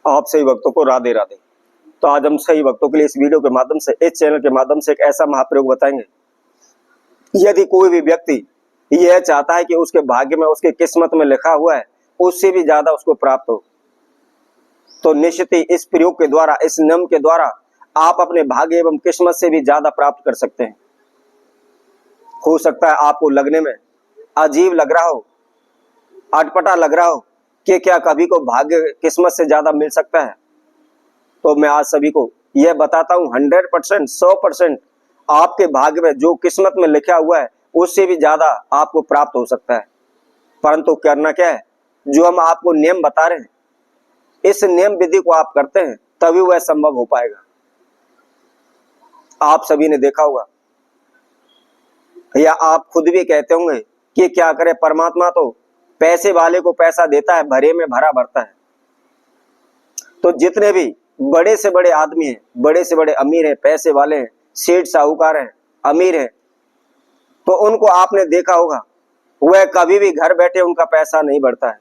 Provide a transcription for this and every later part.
आप सही भक्तों को राधे राधे। तो आज हम सही भक्तों के लिए इस वीडियो के माध्यम से, इस चैनल के माध्यम से एक ऐसा महाप्रयोग बताएंगे। यदि कोई भी व्यक्ति यह चाहता है कि उसके भाग्य में, उसके किस्मत में लिखा हुआ है उससे भी ज्यादा उसको प्राप्त हो, तो निश्चित ही इस प्रयोग के द्वारा, इस नियम के द्वारा आप अपने भाग्य एवं किस्मत से भी ज्यादा प्राप्त कर सकते हैं। हो सकता है आपको लगने में अजीब लग रहा हो, अटपटा लग रहा हो कि क्या कभी को भाग्य किस्मत से ज्यादा मिल सकता है, तो मैं आज सभी को यह बताता हूं 100%, 100% आपके भाग्य में जो किस्मत में लिखा हुआ है उससे भी ज्यादा आपको प्राप्त हो सकता है। परंतु करना क्या है, जो हम आपको नियम बता रहे हैं, इस नियम विधि को आप करते हैं तभी वह संभव हो पाएगा। आप सभी ने देखा होगा या आप खुद भी कहते होंगे कि क्या करे, परमात्मा तो पैसे वाले को पैसा देता है, भरे में भरा भरता है। तो जितने भी बड़े से बड़े आदमी हैं, बड़े से बड़े अमीर हैं, पैसे वाले हैं, सेठ साहूकार हैं, अमीर हैं, तो उनको आपने देखा होगा वह कभी भी घर बैठे उनका पैसा नहीं बढ़ता है।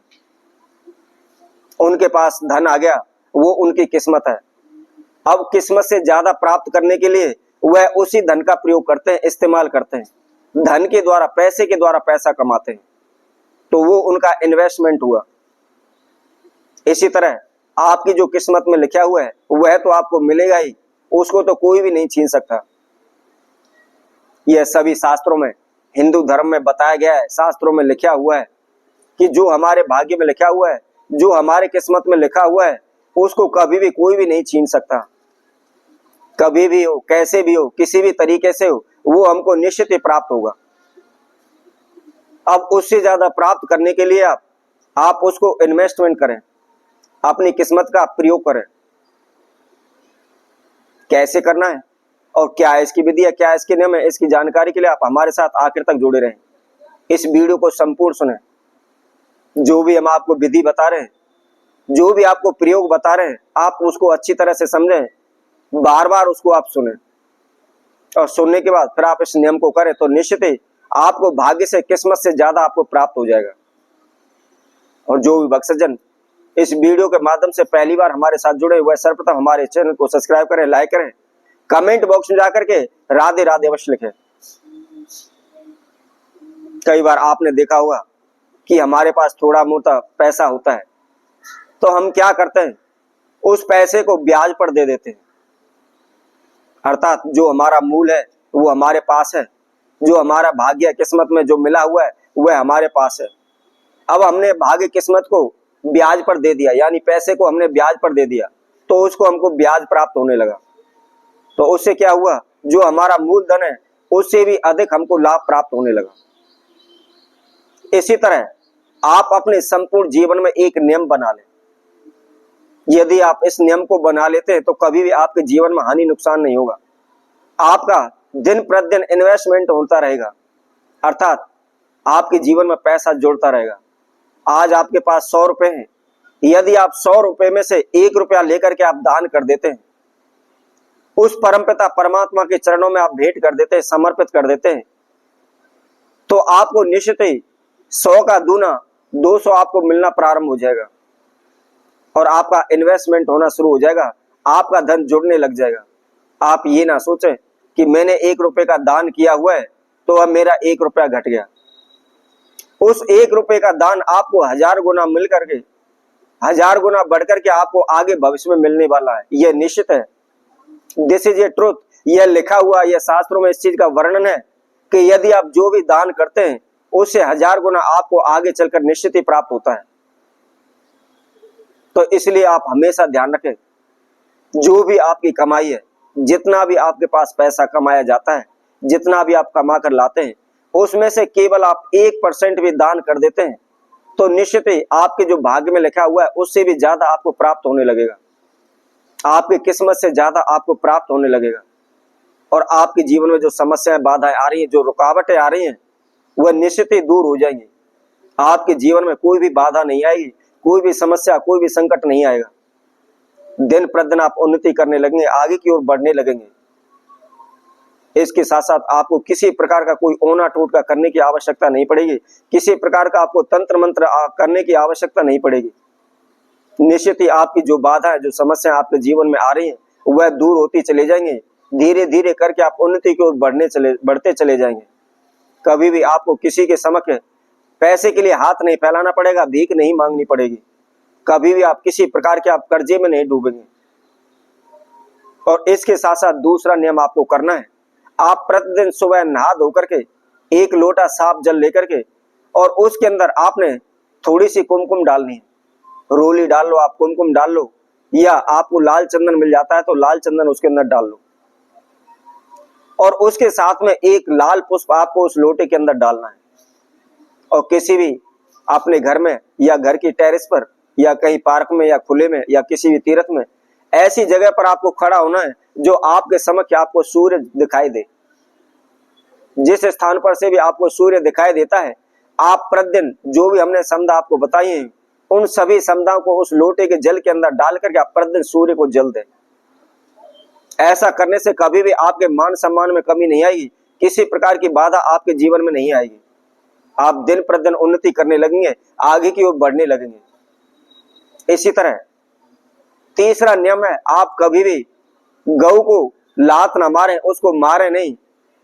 उनके पास धन आ गया, वो उनकी किस्मत है। अब किस्मत से ज्यादा प्राप्त करने के लिए वह उसी धन का प्रयोग करते हैं, इस्तेमाल करते हैं, धन के द्वारा, पैसे के द्वारा पैसा कमाते हैं, तो वो उनका इन्वेस्टमेंट हुआ। इसी तरह आपकी जो किस्मत में लिखा हुआ है वह तो आपको मिलेगा ही, उसको तो कोई भी नहीं छीन सकता। यह सभी शास्त्रों में, हिंदू धर्म में बताया गया है, शास्त्रों में लिखा हुआ है कि जो हमारे भाग्य में लिखा हुआ है, जो हमारे किस्मत में लिखा हुआ है, उसको कभी भी कोई भी नहीं छीन सकता। कभी भी हो, कैसे भी हो, किसी भी तरीके से हो, वो हमको निश्चित ही प्राप्त होगा। अब उससे ज्यादा प्राप्त करने के लिए आप उसको इन्वेस्टमेंट करें, अपनी किस्मत का प्रयोग करें। कैसे करना है और क्या है इसकी विधि है, क्या है इसके नियम है, इसकी जानकारी के लिए आप हमारे साथ आखिर तक जुड़े रहें। इस वीडियो को संपूर्ण सुने। जो भी हम आपको विधि बता रहे हैं, जो भी आपको प्रयोग बता रहे हैं, आप उसको अच्छी तरह से समझें, बार बार उसको आप सुने, और सुनने के बाद फिर आप इस नियम को करें तो निश्चित ही आपको भाग्य से, किस्मत से ज्यादा आपको प्राप्त हो जाएगा। और जो भी भक्तजन इस वीडियो के माध्यम से पहली बार हमारे साथ जुड़े हुए, सर्वप्रथम हमारे चैनल को सब्सक्राइब करें, लाइक करें, कमेंट बॉक्स में जाकर के राधे राधे अवश्य लिखें। कई बार आपने देखा होगा कि हमारे पास थोड़ा मोटा पैसा होता है तो हम क्या करते हैं, उस पैसे को ब्याज पर दे देते हैं। अर्थात जो हमारा मूल है वो हमारे पास है, जो हमारा भाग्य किस्मत में जो मिला हुआ है वह हमारे पास है। अब हमने भाग्य किस्मत को ब्याज पर दे दिया, यानी पैसे को हमने ब्याज पर दे दिया, तो उसको हमको ब्याज प्राप्त होने लगा। तो उससे क्या हुआ, जो हमारा मूलधन है उससे भी अधिक हमको लाभ प्राप्त होने लगा। इसी तरह आप अपने संपूर्ण जीवन में एक नियम बना लें। यदि आप इस नियम को बना लेते हैं तो कभी भी आपके जीवन में हानि नुकसान नहीं होगा। आपका दिन प्रतिदिन इन्वेस्टमेंट होता रहेगा, अर्थात आपके जीवन में पैसा जुड़ता रहेगा। आज आपके पास 100 रुपए हैं, यदि आप 100 रुपए में से 1 रुपया लेकर के आप दान कर देते हैं, उस परमपिता परमात्मा के चरणों में आप भेंट कर देते हैं, समर्पित कर देते हैं, तो आपको निश्चित ही 100 का दूना 200 आपको मिलना प्रारंभ हो जाएगा और आपका इन्वेस्टमेंट होना शुरू हो जाएगा, आपका धन जुड़ने लग जाएगा। आप ये ना सोचें कि मैंने 1 रुपए का दान किया हुआ है तो अब मेरा 1 रुपया घट गया। उस 1 रुपए का दान आपको 1000 गुना मिल करके, 1000 गुना बढ़ करके आपको आगे भविष्य में मिलने वाला है, यह निश्चित है। This is a truth. यह लिखा हुआ, यह शास्त्रों में इस चीज का वर्णन है कि यदि आप जो भी दान करते हैं उससे 1000 गुना आपको आगे चलकर निश्चित ही प्राप्त होता है। तो इसलिए आप हमेशा ध्यान रखें, जो भी आपकी कमाई है, जितना भी आपके पास पैसा कमाया जाता है, जितना भी आप कमा कर लाते हैं, उसमें से केवल आप 1% भी दान कर देते हैं तो निश्चित ही आपके जो भाग्य में लिखा हुआ है उससे भी ज्यादा आपको प्राप्त होने लगेगा, आपकी किस्मत से ज्यादा आपको प्राप्त होने लगेगा। और आपके जीवन में जो समस्याएं, बाधाएं आ रही हैं, जो रुकावटें आ रही हैं, वह निश्चित ही दूर हो जाएंगी। आपके जीवन में कोई भी बाधा नहीं आएगी, कोई भी समस्या, कोई भी संकट नहीं आएगा। दिन प्रतिदिन आप उन्नति करने लगेंगे, आगे की ओर बढ़ने लगेंगे। इसके साथ साथ आपको किसी प्रकार का कोई ओना टोटका करने की आवश्यकता नहीं पड़ेगी, किसी प्रकार का आपको तंत्र मंत्र करने की आवश्यकता नहीं पड़ेगी। निश्चित ही आपकी जो बाधा है, जो समस्या आपके जीवन में आ रही है, वह दूर होती चले जाएंगे। धीरे धीरे करके आप उन्नति की ओर बढ़ते चले जाएंगे। कभी भी आपको किसी के समक्ष पैसे के लिए हाथ नहीं फैलाना पड़ेगा, भीख नहीं मांगनी पड़ेगी। कभी भी आप किसी प्रकार के आप कर्जे में नहीं डूबेंगे। और इसके साथ साथ दूसरा नियम आपको करना है, आप प्रतिदिन सुबह नहा धो करके एक लोटा साफ जल लेकर के और उसके अंदर आपने थोड़ी सी कुमकुम डालनी है। रोली डाल लो, आप कुमकुम डाल लो, या आपको लाल चंदन मिल जाता है तो लाल चंदन उसके अंदर डाल लो। और उसके साथ में एक लाल पुष्प आपको उस लोटे के अंदर डालना है। और किसी भी अपने घर में या घर की टेरेस पर या कहीं पार्क में या खुले में या किसी भी तीर्थ में ऐसी जगह पर आपको खड़ा होना है जो आपके समक्ष आपको सूर्य दिखाई दे। जिस स्थान पर से भी आपको सूर्य दिखाई देता है, आप प्रतिदिन जो भी हमने समदा आपको बताई हैं, उन सभी समदाओं को उस लोटे के जल के अंदर डाल करके आप प्रतिदिन सूर्य को जल दें। ऐसा करने से कभी भी आपके मान सम्मान में कमी नहीं आएगी, किसी प्रकार की बाधा आपके जीवन में नहीं आएगी। आप दिन प्रतिदिन उन्नति करने लगेंगे, आगे की ओर बढ़ने लगेंगे। इसी तरह तीसरा नियम है, आप कभी भी गौ को लात ना मारें, उसको मारे नहीं,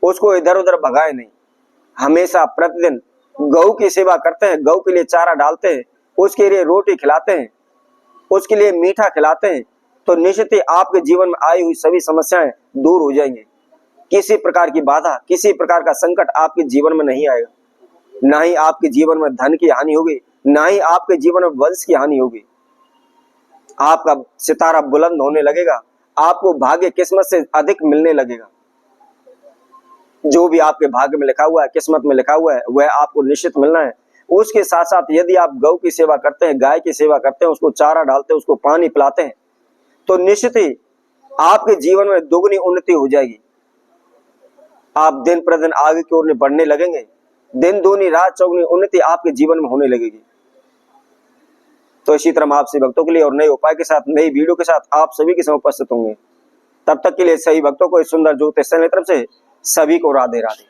उसको इधर उधर भगाए नहीं। हमेशा प्रतिदिन गौ की सेवा करते हैं, गौ के लिए चारा डालते हैं, उसके लिए रोटी खिलाते हैं, उसके लिए मीठा खिलाते हैं, तो निश्चित ही आपके जीवन में आई हुई सभी समस्याएं दूर हो जाएंगी। किसी प्रकार की बाधा, किसी प्रकार का संकट आपके जीवन में नहीं आएगा। ना ही आपके जीवन में धन की हानि होगी, ना ही आपके जीवन में वंश की हानि होगी। आपका सितारा बुलंद होने लगेगा, आपको भाग्य किस्मत से अधिक मिलने लगेगा। जो भी आपके भाग्य में लिखा हुआ है, किस्मत में लिखा हुआ है, वह आपको निश्चित मिलना है। उसके साथ साथ यदि आप गौ की सेवा करते हैं, गाय की सेवा करते हैं, उसको चारा डालते हैं, उसको पानी पिलाते हैं, तो निश्चित ही आपके जीवन में दोगुनी उन्नति हो जाएगी। आप दिन प्रतिदिन आगे की ओर बढ़ने लगेंगे, दिन दूनी रात चौगुनी उन्नति आपके जीवन में होने लगेगी। तो इसी तरह हम आपसे भक्तों के लिए और नए उपाय के साथ, नई वीडियो के साथ आप सभी के सामने उपस्थित होंगे। तब तक के लिए सभी भक्तों को इस सुंदर ज्योतिष चैनल की तरफ से सभी को राधे राधे।